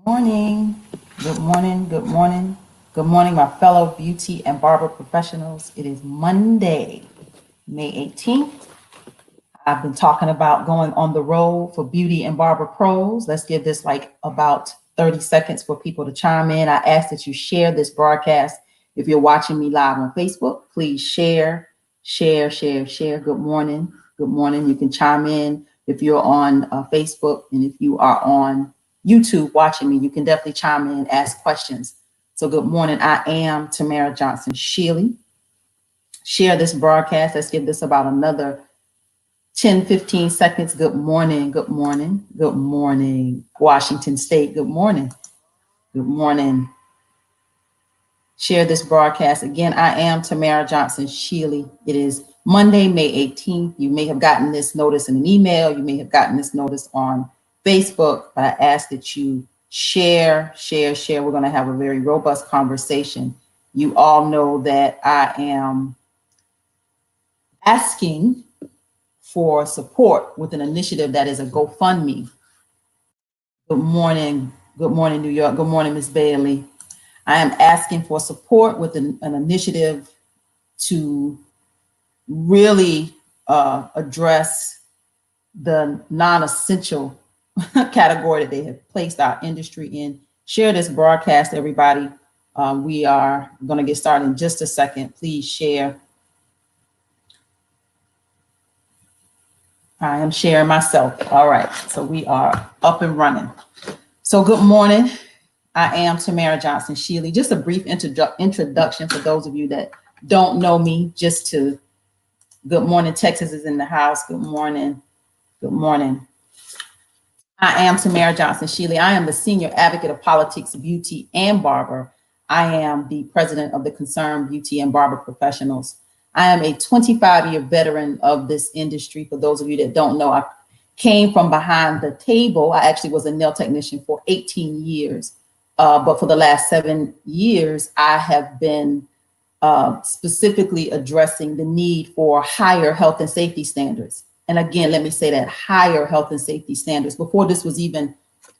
Morning, good morning, good morning, good morning, my fellow beauty and barber professionals. It is Monday, May 18th. I've been talking about going on the road for beauty and barber pros. Let's give this like about 30 seconds for people to chime in. I ask that you share this broadcast. If you're watching me live on Facebook, please share, share. Good morning. Good morning. You can chime in if you're on Facebook, and if you are on YouTube watching me, you can definitely chime in and ask questions. So good morning. I am Tamara Johnson Shealy. Share this broadcast. Let's give this about another 10, 15 seconds. Good morning. Good morning. Good morning, Washington State. Good morning. Good morning. Share this broadcast. Again, I am Tamara Johnson Shealy. It is Monday, May 18th. You may have gotten this notice in an email. You may have gotten this notice on Facebook, but I ask that you share. We're going to have a very robust conversation. You all know that I am asking for support with an initiative that is a GoFundMe. Good morning, New York. Good morning, Ms. Bailey. I am asking for support with an initiative to really address the non-essential category that they have placed our industry in. Share this broadcast, everybody. We are going to get started in just a second. Please share. I am sharing myself. All right, so we are up and running. So good morning. I am Tamara Johnson Shealy. Just a brief introduction for those of you that don't know me. Good morning. Texas is in the house. Good morning. Good morning. I am Tamara Johnson Shealy. I am the senior advocate of politics, beauty, and barber. I am the president of the Concerned Beauty and Barber Professionals. I am a 25-year veteran of this industry. For those of you that don't know, I came from behind the table. I actually was a nail technician for 18 years. But for the last 7 years, I have been specifically addressing the need for higher health and safety standards. And again, let me say that higher health and safety standards. Before this was even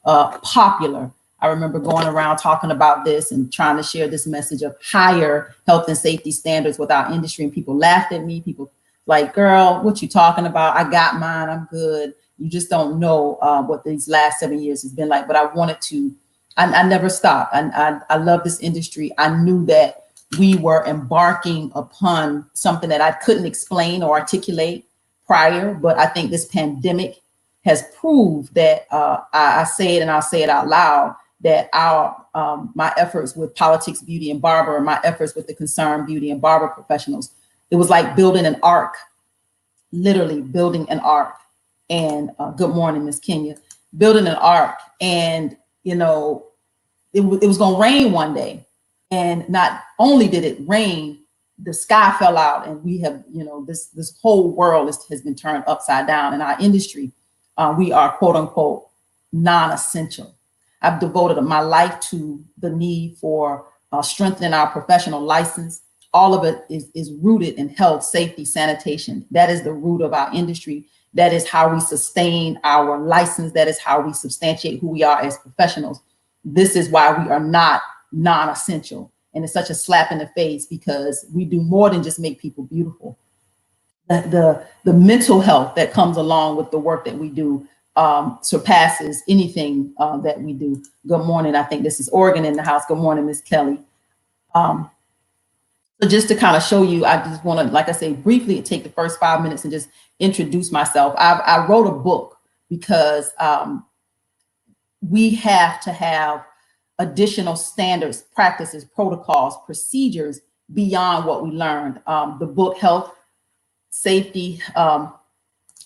popular, I remember going around talking about this and trying to share this message of higher health and safety standards with our industry. And people laughed at me. People like, girl, what you talking about? I got mine. I'm good. You just don't know what these last 7 years has been like. But I wanted to. I never stopped. I love this industry. I knew that we were embarking upon something that I couldn't explain or articulate prior, but I think this pandemic has proved that I say it and I'll say it out loud, that my efforts with politics, beauty, and barber, my efforts with the Concerned Beauty and Barber Professionals, it was like building an ark, literally building an ark. And good morning, Miss Kenya. Building an ark, and you know, it was going to rain one day. And not only did it rain, the sky fell out, and we have, this whole world has been turned upside down. In our industry, we are quote unquote non-essential. I've devoted my life to the need for strengthening our professional license. All of it is rooted in health, safety, sanitation. That is the root of our industry. That is how we sustain our license. That is how we substantiate who we are as professionals. This is why we are not non-essential. And it's such a slap in the face, because we do more than just make people beautiful. The mental health that comes along with the work that we do surpasses anything that we do. Good morning. I think this is Oregon in the house. Good morning, Miss Kelly. So just to kind of show you, I just want to, like I say, briefly take the first 5 minutes and just introduce myself. I wrote a book because we have to have additional standards, practices, protocols, procedures beyond what we learned. The book, Health, Safety, let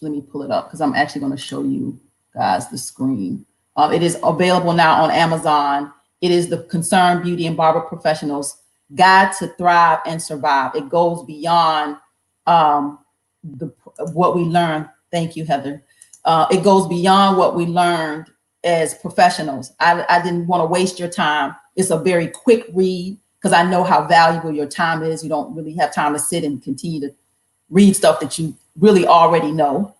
me pull it up because I'm actually going to show you guys the screen. It is available now on Amazon. It is the Concerned Beauty and Barber Professionals Guide to Thrive and Survive. It goes beyond what we learned. Thank you, Heather. It goes beyond what we learned as professionals. I didn't want to waste your time. It's a very quick read because I know how valuable your time is. You don't really have time to sit and continue to read stuff that you really already know.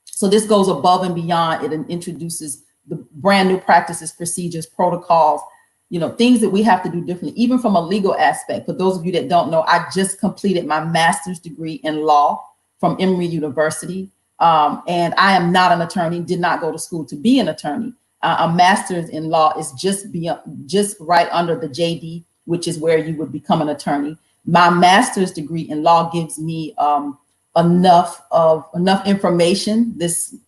So this goes above and beyond. It introduces brand new practices, procedures, protocols, things that we have to do differently, even from a legal aspect. For those of you that don't know, I just completed my master's degree in law from Emory University. And I am not an attorney, did not go to school to be an attorney. A master's in law is just right under the JD, which is where you would become an attorney. My master's degree in law gives me enough information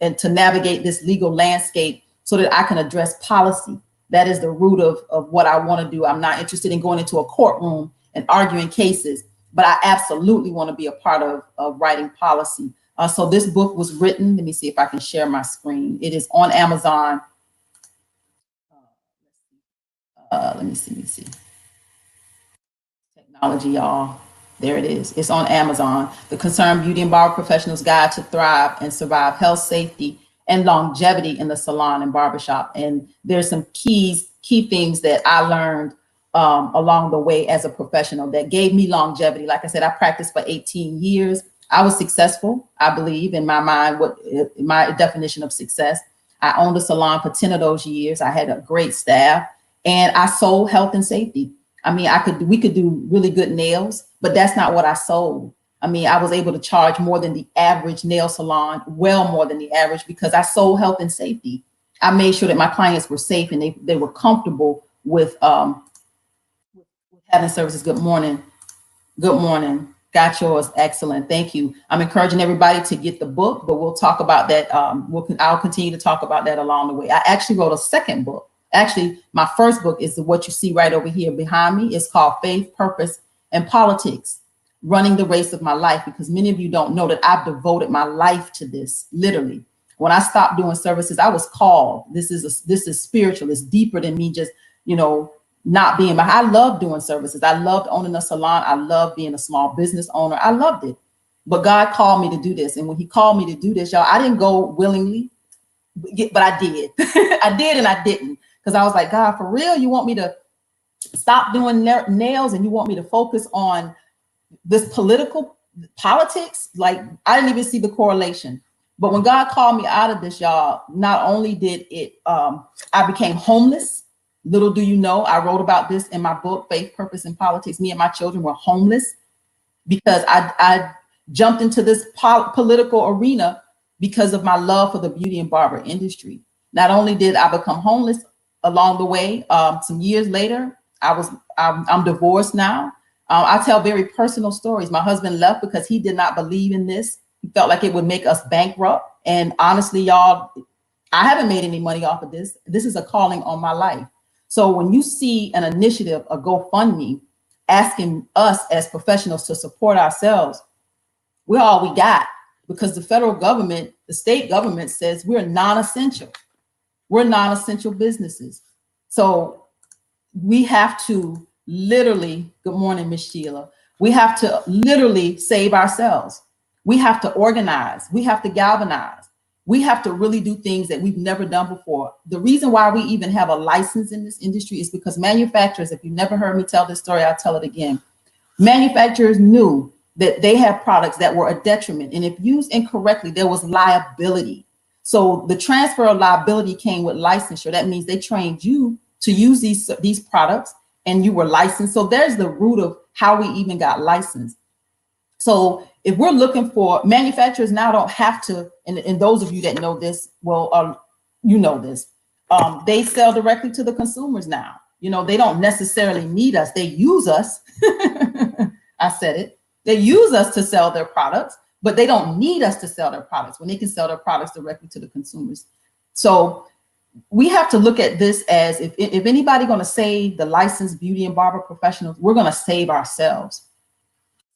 and to navigate this legal landscape so that I can address policy. That is the root of what I want to do. I'm not interested in going into a courtroom and arguing cases, but I absolutely want to be a part of writing policy. So this book was written. Let me see if I can share my screen. It is on Amazon. Let me see. Technology, y'all. There it is. It's on Amazon. The Concerned Beauty and Barber Professionals Guide to Thrive and Survive Health, Safety, and Longevity in the Salon and Barbershop. And there's some key things that I learned along the way as a professional that gave me longevity. Like I said, I practiced for 18 years. I was successful, I believe, in my mind, my definition of success. I owned a salon for 10 of those years. I had a great staff, and I sold health and safety. I mean, we could do really good nails, but that's not what I sold. I mean, I was able to charge more than the average nail salon, well more than the average, because I sold health and safety. I made sure that my clients were safe and they were comfortable with having services. Good morning. Good morning. Got yours. Excellent. Thank you. I'm encouraging everybody to get the book, but we'll talk about that. I'll continue to talk about that along the way. I actually wrote a second book. Actually, my first book is what you see right over here behind me. It's called Faith, Purpose, and Politics, Running the Race of My Life, because many of you don't know that I've devoted my life to this, literally. When I stopped doing services, I was called. This is spiritual. It's deeper than me just, not being, but I love doing services. I loved owning a salon. I loved being a small business owner. I loved it. But God called me to do this. And when he called me to do this, y'all, I didn't go willingly, but I did. I did and I didn't. Because I was like, God, for real, you want me to stop doing nails and you want me to focus on this politics? Like, I didn't even see the correlation. But when God called me out of this, y'all, not only did it, I became homeless. Little do you know, I wrote about this in my book, Faith, Purpose, and Politics. Me and my children were homeless because I jumped into this political arena because of my love for the beauty and barber industry. Not only did I become homeless along the way, some years later, I'm divorced now. I tell very personal stories. My husband left because he did not believe in this. He felt like it would make us bankrupt. And honestly, y'all, I haven't made any money off of this. This is a calling on my life. So when you see an initiative, a GoFundMe, asking us as professionals to support ourselves, we're all we got, because the federal government, the state government says we're non-essential. We're non-essential businesses. So we have to literally, good morning, Miss Sheila. We have to literally save ourselves. We have to organize. We have to galvanize. We have to really do things that we've never done before. The reason why we even have a license in this industry is because manufacturers, if you've never heard me tell this story, I'll tell it again. Manufacturers knew that they have products that were a detriment, and if used incorrectly, there was liability. So the transfer of liability came with licensure. That means they trained you to use these products and you were licensed. So there's the root of how we even got licensed. So if we're looking for, manufacturers now don't have to, and those of you that know this, well, you know this, they sell directly to the consumers now. They don't necessarily need us. They use us. I said it. They use us to sell their products, but they don't need us to sell their products when they can sell their products directly to the consumers. So we have to look at this as if anybody going to save the licensed beauty and barber professionals, we're going to save ourselves.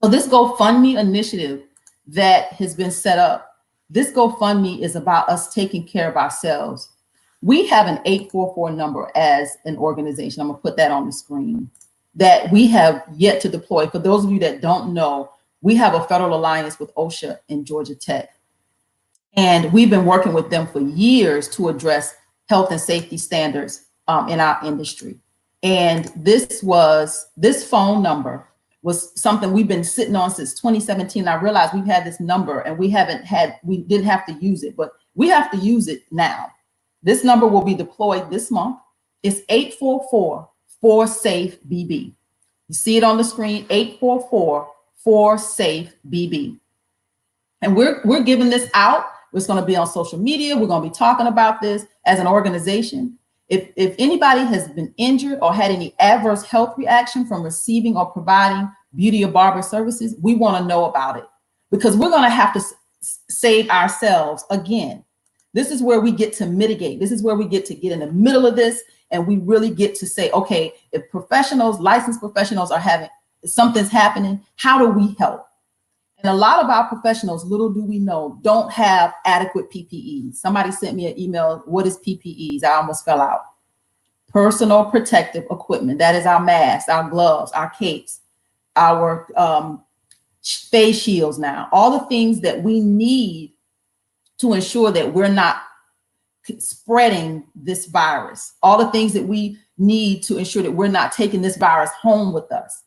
So this GoFundMe initiative that has been set up, this GoFundMe is about us taking care of ourselves. We have an 844 number as an organization. I'm going to put that on the screen that we have yet to deploy. For those of you that don't know, we have a federal alliance with OSHA and Georgia Tech. And we've been working with them for years to address health and safety standards in our industry. And this phone number was something we've been sitting on since 2017. I realized we've had this number and we didn't have to use it, but we have to use it now. This number will be deployed this month. It's 844-4SAFE-BB. You see it on the screen, 844-4SAFE-BB. And we're giving this out. It's going to be on social media. We're going to be talking about this as an organization. If anybody has been injured or had any adverse health reaction from receiving or providing beauty or barber services, we want to know about it, because we're going to have to save ourselves again. This is where we get to mitigate. This is where we get to get in the middle of this, and we really get to say, okay, if professionals, licensed professionals are having, something's happening, how do we help? And a lot of our professionals, little do we know, don't have adequate PPEs. Somebody sent me an email, what is PPEs? I almost fell out. Personal protective equipment. That is our masks, our gloves, our capes, our face shields now, all the things that we need to ensure that we're not spreading this virus, all the things that we need to ensure that we're not taking this virus home with us.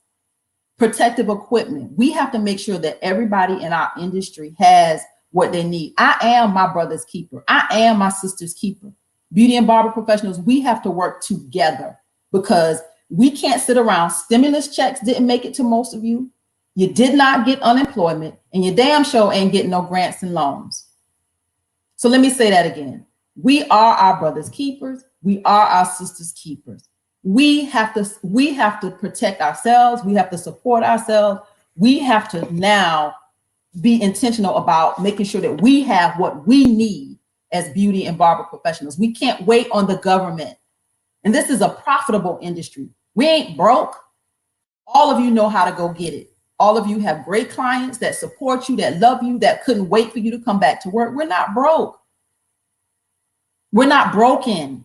Protective equipment. We have to make sure that everybody in our industry has what they need. I am my brother's keeper. I am my sister's keeper. Beauty and barber professionals, we have to work together, because we can't sit around. Stimulus checks didn't make it to most of you. You did not get unemployment, and you damn sure ain't getting no grants and loans. So let me say that again. We are our brother's keepers. We are our sister's keepers. We have to protect ourselves. We have to support ourselves. We have to now be intentional about making sure that we have what we need as beauty and barber professionals. We can't wait on the government. And this is a profitable industry. We ain't broke. All of you know how to go get it. All of you have great clients that support you, that love you, that couldn't wait for you to come back to work. We're not broke. We're not broken.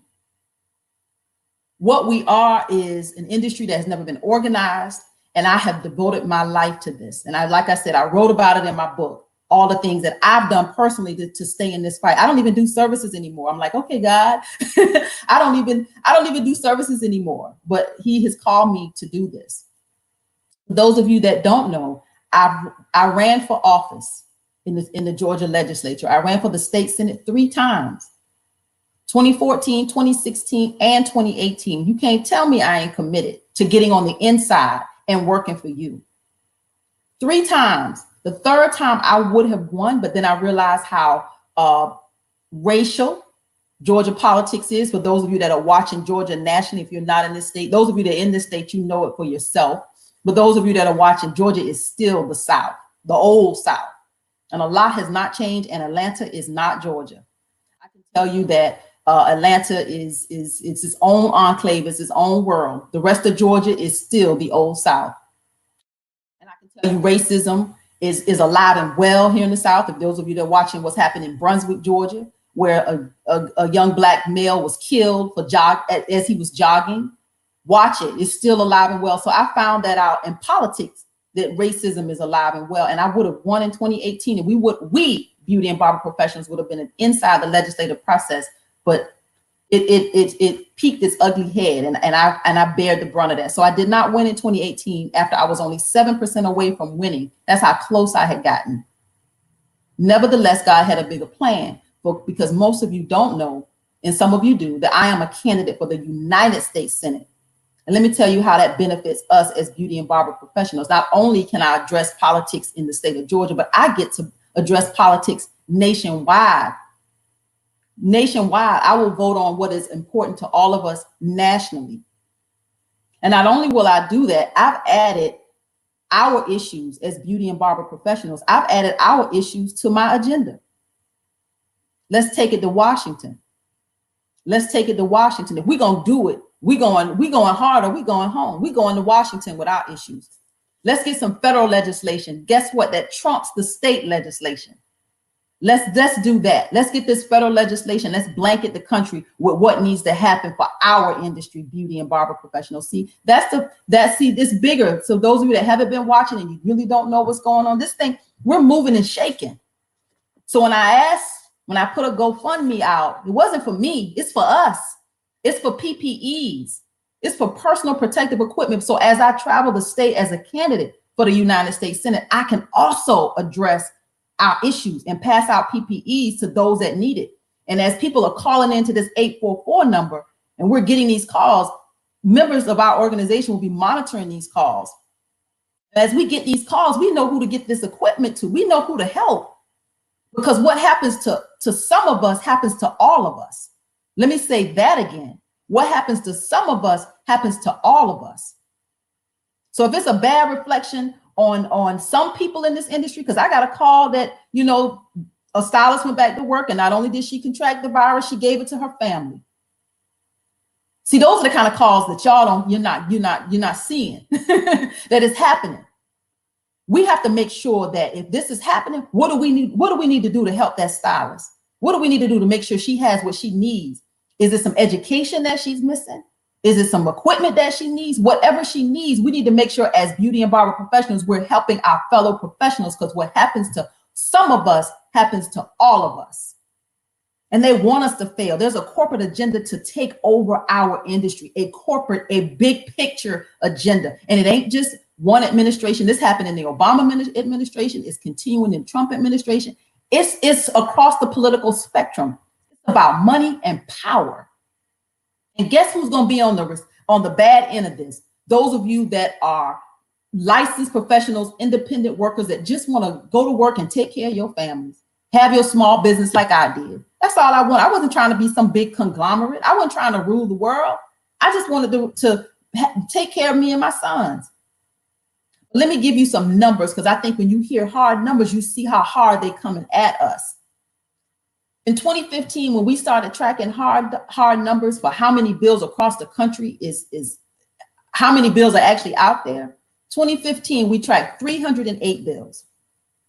What we are is an industry that has never been organized, and I have devoted my life to this. And like I said, I wrote about it in my book, all the things that I've done personally to stay in this fight. I don't even do services anymore. I'm like, okay, God, I don't even do services anymore, but he has called me to do this. Those of you that don't know, I ran for office in the Georgia legislature. I ran for the state Senate 3 times. 2014, 2016, and 2018. You can't tell me I ain't committed to getting on the inside and working for you. 3 times. The 3rd time I would have won, but then I realized how racial Georgia politics is. For those of you that are watching Georgia nationally, if you're not in this state, those of you that are in this state, you know it for yourself. But those of you that are watching, Georgia is still the South, the old South. And a lot has not changed, and Atlanta is not Georgia. I can tell you that Atlanta is its own enclave, it's its own world. The rest of Georgia is still the old South. And I can tell you racism is alive and well here in the South. If those of you that are watching what's happened in Brunswick, Georgia, where a young Black male was killed as he was jogging, watch it. It's still alive and well. So I found that out in politics, that racism is alive and well. And I would have won in 2018, and we beauty and barber professionals would have been inside the legislative process. But it peaked its ugly head, and I bared the brunt of that. So I did not win in 2018 after I was only 7% away from winning. That's how close I had gotten. Nevertheless, God had a bigger plan, because most of you don't know, and some of you do, that I am a candidate for the United States Senate. And let me tell you how that benefits us as beauty and barber professionals. Not only can I address politics in the state of Georgia, but I get to address politics nationwide. Nationwide, I will vote on what is important to all of us nationally. And not only will I do that, I've added our issues as beauty and barber professionals. I've added our issues to my agenda. Let's take it to Washington. Let's take it to Washington. If we're going to do it, we going hard, or we going home. We going to Washington with our issues. Let's get some federal legislation. Guess what? That trumps the state legislation. Let's do that. Let's get this federal legislation. Let's blanket the country with what needs to happen for our industry, beauty and barber professionals. See, it's bigger. So those of you that haven't been watching and you really don't know what's going on, this thing, we're moving and shaking. So when I put a GoFundMe out, it wasn't for me. It's for us. It's for PPEs. It's for personal protective equipment. So as I travel the state as a candidate for the United States Senate, I can also address our issues and pass out PPEs to those that need it. And as people are calling into this 844 number and we're getting these calls, members of our organization will be monitoring these calls. As we get these calls, we know who to get this equipment to. We know who to help. Because what happens to some of us happens to all of us. Let me say that again. What happens to some of us happens to all of us. So if it's a bad reflection on some people in this industry, because I got a call that, you know, a stylist went back to work and not only did she contract the virus, she gave it to her family. See, those are the kind of calls that you're not seeing that is happening. We have to make sure that if this is happening, what do we need to do to help that stylist? What do we need to do to make sure she has what she needs? Is it some education that she's missing? Is it some equipment that she needs? Whatever she needs, we need to make sure as beauty and barber professionals, we're helping our fellow professionals, because what happens to some of us happens to all of us. And they want us to fail. There's a corporate agenda to take over our industry, a big picture agenda. And it ain't just one administration. This happened in the Obama administration. It's continuing in Trump administration. It's across the political spectrum. It's about money and power. And guess who's going to be on the bad end of this? Those of you that are licensed professionals, independent workers that just want to go to work and take care of your families, have your small business like I did. That's all I want. I wasn't trying to be some big conglomerate. I wasn't trying to rule the world. I just wanted to take care of me and my sons. Let me give you some numbers, because I think when you hear hard numbers, you see how hard they're coming at us. In 2015, when we started tracking hard numbers for how many bills across the country is how many bills are actually out there. 2015, we tracked 308 bills.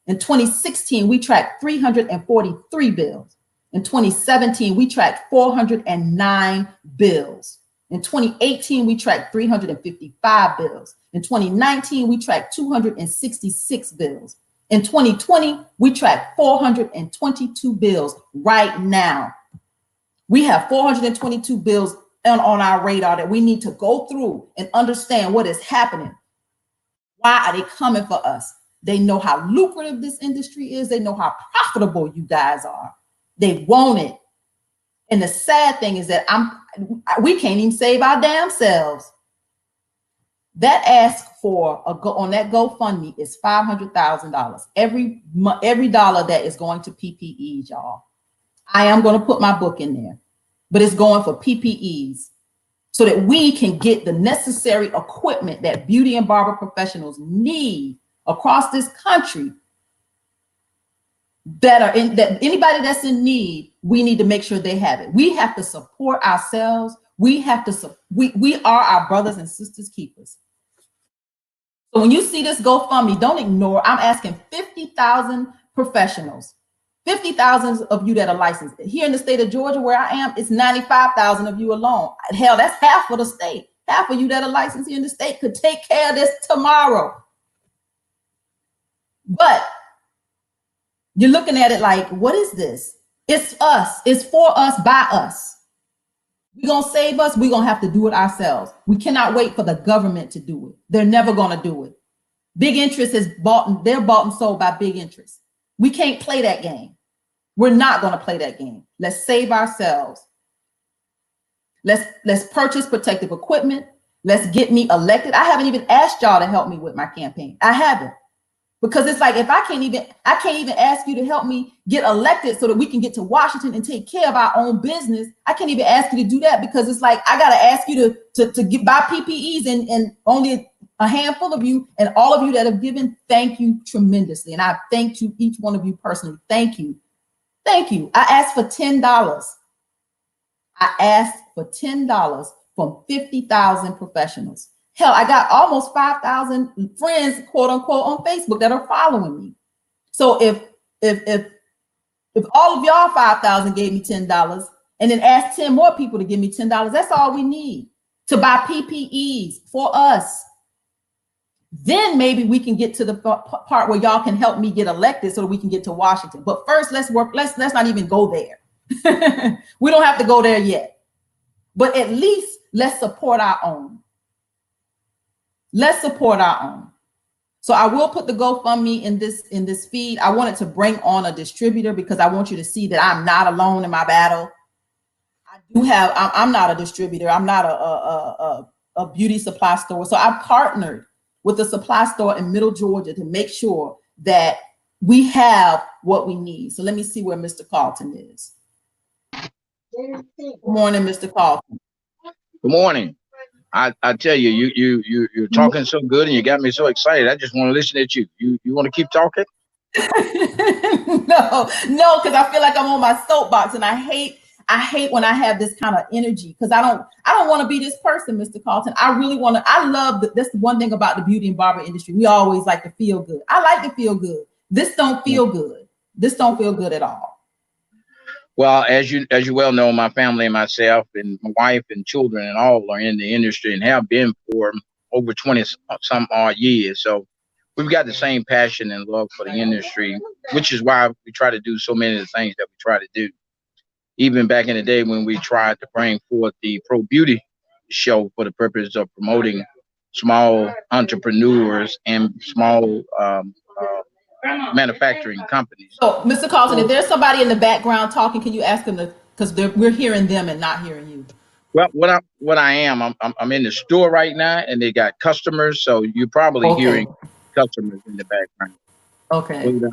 In 2016, we tracked 343 bills. In 2017, we tracked 409 bills. In 2018, we tracked 355 bills. In 2019, we tracked 266 bills. In 2020, we tracked 422 bills. Right now, we have 422 bills on our radar that we need to go through and understand what is happening. Why are they coming for us? They know how lucrative this industry is. They know how profitable you guys are. They want it. And the sad thing is that we can't even save our damn selves. That ask for on that GoFundMe is $500,000. Every dollar that is going to PPEs, y'all. I am going to put my book in there, but it's going for PPEs so that we can get the necessary equipment that beauty and barber professionals need across this country. That anybody that's in need, we need to make sure they have it. We have to support ourselves. We are our brothers and sisters keepers. So when you see this GoFundMe, don't ignore. I'm asking 50,000 professionals, 50,000 of you that are licensed. Here in the state of Georgia, where I am, it's 95,000 of you alone. Hell, that's half of the state. Half of you that are licensed here in the state could take care of this tomorrow. But you're looking at it like, what is this? It's us. It's for us, by us. We're going to save us. We're going to have to do it ourselves. We cannot wait for the government to do it. They're never going to do it. Big interest is they're bought and sold by big interest. We can't play that game. We're not going to play that game. Let's save ourselves. Let's purchase protective equipment. Let's get me elected. I haven't even asked y'all to help me with my campaign. I haven't. Because it's like, if I can't even ask you to help me get elected so that we can get to Washington and take care of our own business. I can't even ask you to do that, because it's like, I got to ask you to buy PPEs, and only a handful of you, and all of you that have given, thank you tremendously. And I thank you, each one of you personally. Thank you. Thank you. I asked for $10. I asked for $10 from 50,000 professionals. Hell, I got almost 5,000 friends, quote unquote, on Facebook that are following me. So if all of y'all 5,000 gave me $10 and then asked 10 more people to give me $10, that's all we need to buy PPEs for us. Then maybe we can get to the part where y'all can help me get elected so that we can get to Washington. But first, let's not even go there. We don't have to go there yet. But at least let's support our own. Let's support our own. So I will put the GoFundMe in this feed. I wanted to bring on a distributor because I want you to see that I'm not alone in my battle. I do have, I'm not a distributor. I'm not a beauty supply store. So I partnered with a supply store in Middle Georgia to make sure that we have what we need. So let me see where Mr. Carlton is. Good morning, Mr. Carlton. Good morning. I tell you, you're talking so good and you got me so excited. I just want to listen at you. You want to keep talking? No, because I feel like I'm on my soapbox, and I hate when I have this kind of energy, because I don't want to be this person, Mr. Carlton. I really want to. I love that's the one thing about the beauty and barber industry. We always like to feel good. I like to feel good. This don't feel good. This don't feel good at all. Well, as you well know, my family and myself and my wife and children and all are in the industry and have been for over 20 some odd years. So we've got the same passion and love for the industry, which is why we try to do so many of the things that we try to do. Even back in the day when we tried to bring forth the Pro Beauty show for the purpose of promoting small entrepreneurs and small manufacturing companies. So, Mr. Carlton, if there's somebody in the background talking, can you ask them to, because we're hearing them and not hearing you. Well, what I am, I'm in the store right now, and they got customers, so you're probably hearing customers in the background. Okay. But,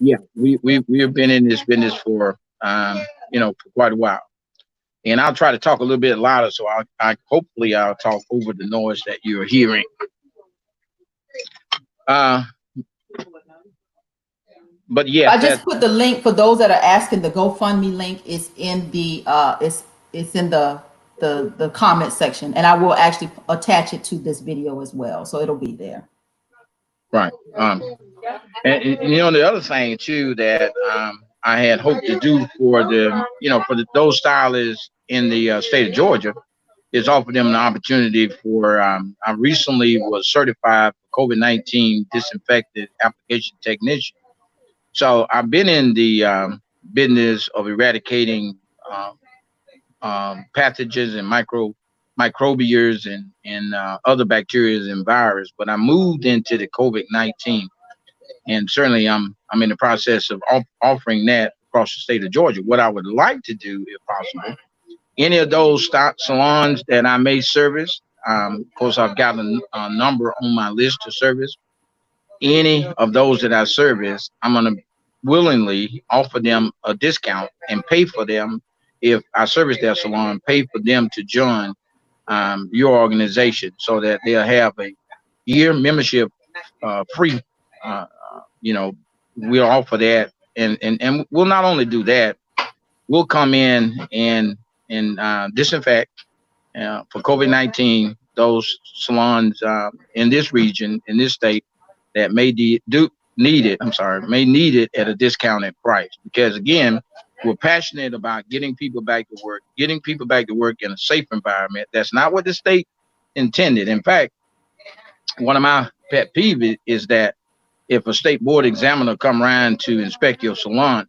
yeah, we have been in this business for for quite a while, and I'll try to talk a little bit louder, so hopefully I'll talk over the noise that you're hearing. But yeah, I just put the link for those that are asking. The GoFundMe link is in the it's in the comment section, and I will actually attach it to this video as well, so it'll be there. Right. And the other thing too that I had hoped to do for those stylists in the state of Georgia is offer them an opportunity for. I recently was certified for COVID-19 disinfectant application technician. So I've been in the business of eradicating pathogens and microbials and other bacteria and viruses, but I moved into the COVID-19, and certainly I'm in the process of offering that across the state of Georgia. What I would like to do, if possible, any of those salons that I may service, of course I've got a number on my list to service. Any of those that I service, I'm going to willingly offer them a discount and pay for them. If I service their salon, pay for them to join your organization so that they'll have a year membership free. We'll offer that, and we'll not only do that, we'll come in and disinfect for COVID-19 those salons in this region, in this state, that may need it at a discounted price. Because again, we're passionate about getting people back to work in a safe environment. That's not what the state intended. In fact, one of my pet peeves is that if a state board examiner come around to inspect your salon,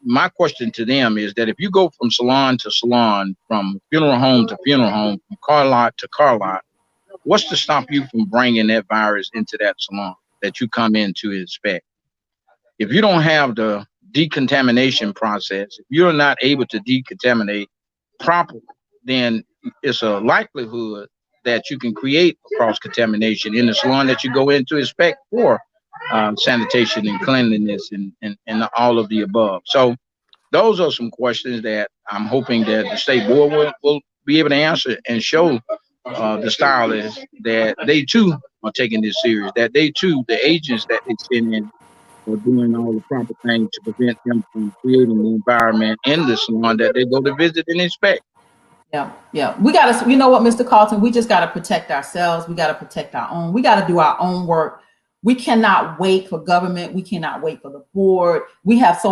my question to them is that if you go from salon to salon, from funeral home to funeral home, from car lot to car lot, what's to stop you from bringing that virus into that salon that you come in to inspect? If you don't have the decontamination process, if you're not able to decontaminate properly, then it's a likelihood that you can create cross contamination in the salon that you go in to inspect for sanitation and cleanliness and all of the above. So those are some questions that I'm hoping that the state board will be able to answer and show the stylists that they too are taking this serious, that they too, the agents that they send in, are doing all the proper things to prevent them from creating the environment in the salon that they go to visit and inspect. Yeah. We got to, you know what, Mr. Carlton, we just got to protect ourselves. We got to protect our own. We got to do our own work. We cannot wait for government. We cannot wait for the board. There's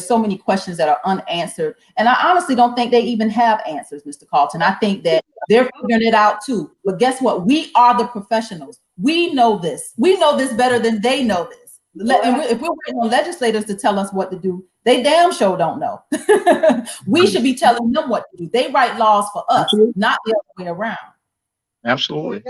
so many questions that are unanswered. And I honestly don't think they even have answers, Mr. Carlton. I think that they're figuring it out too. But guess what? We are the professionals. We know this. We know this better than they know this. And if we're waiting on legislators to tell us what to do, they damn sure don't know. We should be telling them what to do. They write laws for us, not the other way around. Absolutely.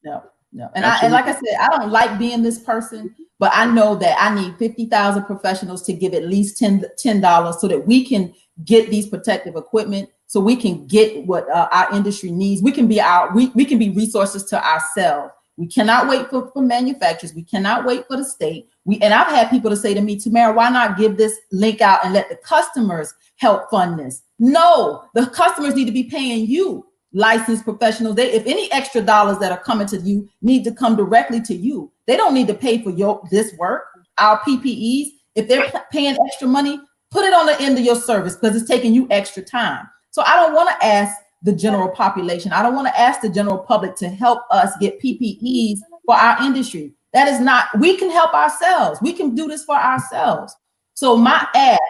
Yeah. No. And like I said, I don't like being this person, but I know that I need 50,000 professionals to give at least $10 so that we can get these protective equipment, so we can get what our industry needs. We can be we can be resources to ourselves. We cannot wait for manufacturers. We cannot wait for the state. And I've had people to say to me, Tamara, why not give this link out and let the customers help fund this? No, the customers need to be paying you, licensed professionals. If any extra dollars that are coming to you need to come directly to you. They don't need to pay for this work, our PPEs. If they're paying extra money, put it on the end of your service because it's taking you extra time. So I don't want to ask the general population. I don't want to ask the general public to help us get PPEs for our industry. That is not, we can help ourselves. We can do this for ourselves. So my ask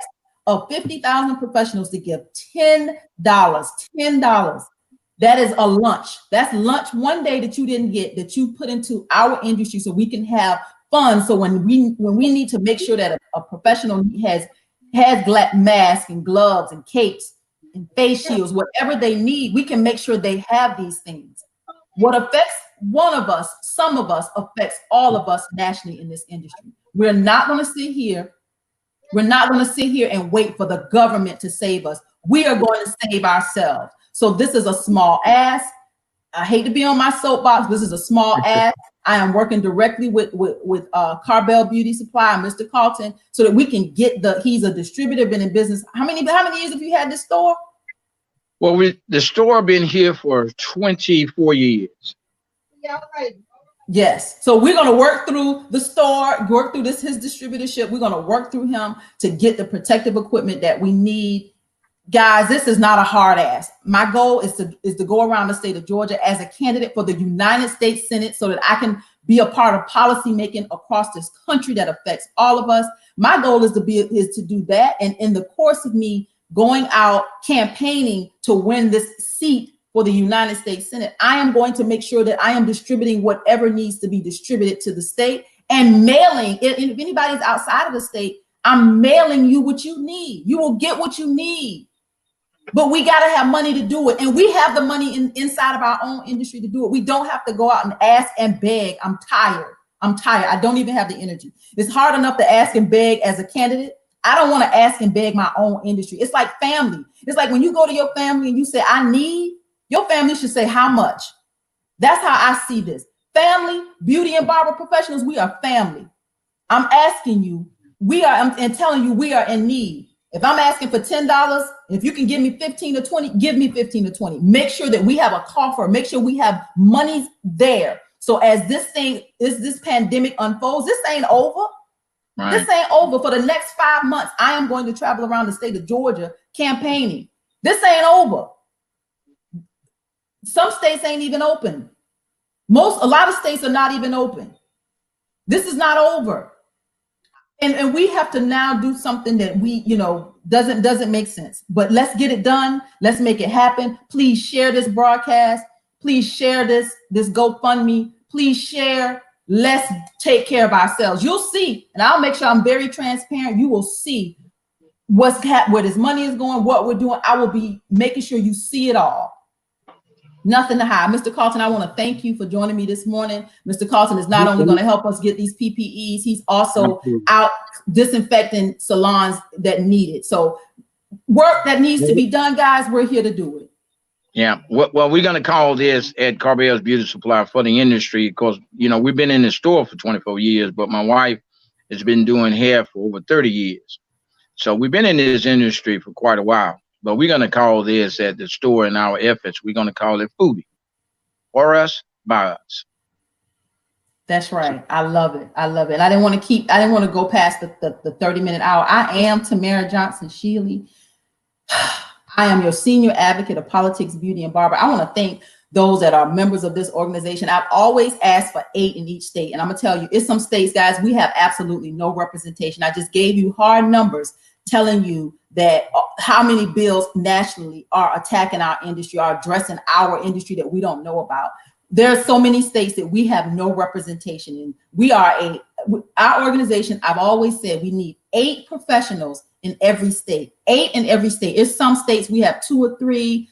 of 50,000 professionals to give $10, that is a lunch. That's lunch one day that you didn't get, that you put into our industry so we can have fun. So when we need to make sure that a professional has masks and gloves and capes and face shields, whatever they need, we can make sure they have these things. What affects one of us, some of us, affects all of us nationally in this industry. We're not going to sit here. We're not going to sit here and wait for the government to save us. We are going to save ourselves. So this is a small ask. I hate to be on my soapbox. This is a small ask. I am working directly with Carbell Beauty Supply and Mr. Carlton so that we can get he's a distributor, been in business. How many years have you had this store? Well, the store been here for 24 years. Yeah, right. Yes. So we're going to work through the store, work through his distributorship. We're going to work through him to get the protective equipment that we need. Guys, this is not a hard ask. My goal is to go around the state of Georgia as a candidate for the United States Senate so that I can be a part of policy making across this country that affects all of us. My goal is to do that. And in the course of me going out campaigning to win this seat for the United States Senate, I am going to make sure that I am distributing whatever needs to be distributed to the state and mailing. If anybody's outside of the state, I'm mailing you what you need. You will get what you need. But we got to have money to do it. And we have the money inside of our own industry to do it. We don't have to go out and ask and beg. I'm tired. I don't even have the energy. It's hard enough to ask and beg as a candidate. I don't want to ask and beg my own industry. It's like family. It's like when you go to your family and you say, I need, your family should say, how much? That's how I see this. Family, beauty and barber professionals, we are family. I'm asking you, and telling you we are in need. If I'm asking for $10, if you can give me 15 or 20, give me 15 or 20. Make sure that we have a coffer. Make sure we have money there. So as this pandemic unfolds, this ain't over. Right. This ain't over. For the next 5 months, I am going to travel around the state of Georgia campaigning. This ain't over. Some states ain't even open. A lot of states are not even open. This is not over. And we have to now do something that doesn't make sense. But let's get it done. Let's make it happen. Please share this broadcast. Please share this GoFundMe. Please share. Let's take care of ourselves. You'll see, and I'll make sure I'm very transparent. You will see where this money is going, what we're doing. I will be making sure you see it all. Nothing to hide. Mr. Carlton, I want to thank you for joining me this morning. Mr. Carlton is not only going to help us get these PPEs, he's also out disinfecting salons that need it. So work that needs to be done, guys, we're here to do it. Yeah. Well, we're going to call this at Carbell's Beauty Supply for the industry because, we've been in the store for 24 years, but my wife has been doing hair for over 30 years. So we've been in this industry for quite a while. But we're going to call this at the store in our efforts. We're going to call it Foodie. For us, by us. That's right. I love it. I didn't want to go past the 30-minute hour. I am Tamara Johnson Shealy. I am your senior advocate of politics, beauty, and barber. I want to thank those that are members of this organization. I've always asked for 8 in each state. And I'm going to tell you, it's some states, guys, we have absolutely no representation. I just gave you hard numbers telling you that how many bills nationally are attacking our industry, are addressing our industry that we don't know about. There are so many states that we have no representation in. Our organization, I've always said we need 8 professionals in every state, 8 in every state. In some states we have 2 or 3,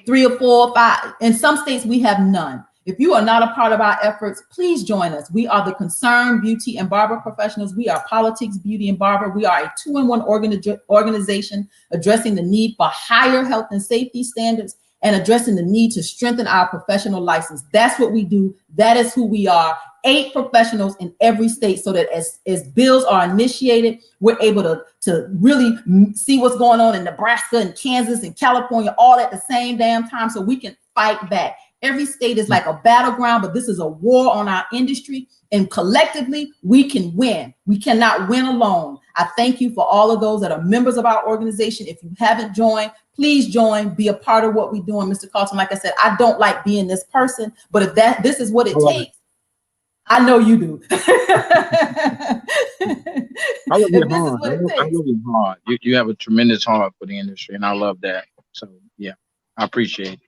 3 or 4 or 5. In some states we have none. If you are not a part of our efforts, please join us. We are the Concerned Beauty and Barber Professionals. We are Politics, Beauty, and Barber. We are a 2-in-1 organization addressing the need for higher health and safety standards and addressing the need to strengthen our professional license. That's what we do. That is who we are. 8 professionals in every state, so that as bills are initiated, we're able to really see what's going on in Nebraska and Kansas and California all at the same damn time, so we can fight back. Every state is like a battleground, but this is a war on our industry, and collectively we can win. We cannot win alone. I thank you for all of those that are members of our organization. If you haven't joined, please join, be a part of what we're doing. Mr. Carlton, like I said, I don't like being this person, but if this is what it takes, I know you do. I love your heart. I love your heart. You have a tremendous heart for the industry, and I love that. So yeah, I appreciate it.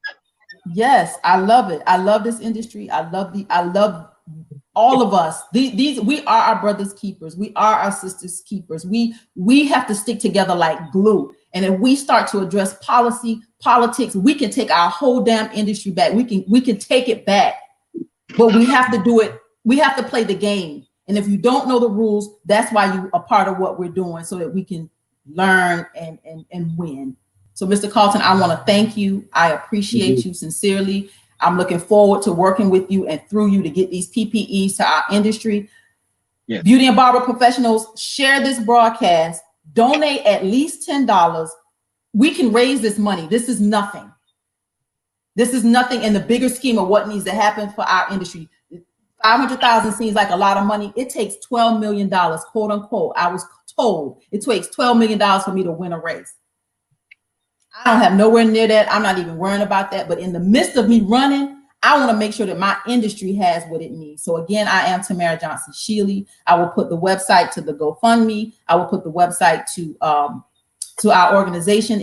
Yes, I love it. I love this industry. I love all of us. We are our brothers' keepers. We are our sisters' keepers. We have to stick together like glue. And if we start to address politics, we can take our whole damn industry back. We can take it back. But we have to do it. We have to play the game. And if you don't know the rules, that's why you are part of what we're doing, so that we can learn and win. So, Mr. Carlton, I want to thank you. I appreciate you sincerely. I'm looking forward to working with you and through you to get these PPEs to our industry. Yes. Beauty and Barber Professionals, share this broadcast. Donate at least $10. We can raise this money. This is nothing. This is nothing in the bigger scheme of what needs to happen for our industry. 500,000 seems like a lot of money. It takes $12 million, quote unquote. I was told it takes $12 million for me to win a race. I don't have nowhere near that. I'm not even worrying about that. But in the midst of me running, I want to make sure that my industry has what it needs. So again, I am Tamara Johnson Shealy. I will put the website to the GoFundMe. I will put the website to our organization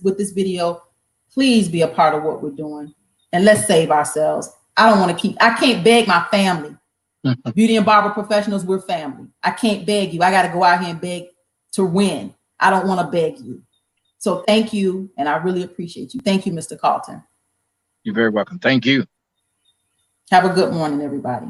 with this video. Please be a part of what we're doing, and let's save ourselves. I can't beg my family. Beauty and Barber Professionals, we're family. I can't beg you. I got to go out here and beg to win. I don't want to beg you. So thank you, and I really appreciate you. Thank you, Mr. Carlton. You're very welcome. Thank you. Have a good morning, everybody.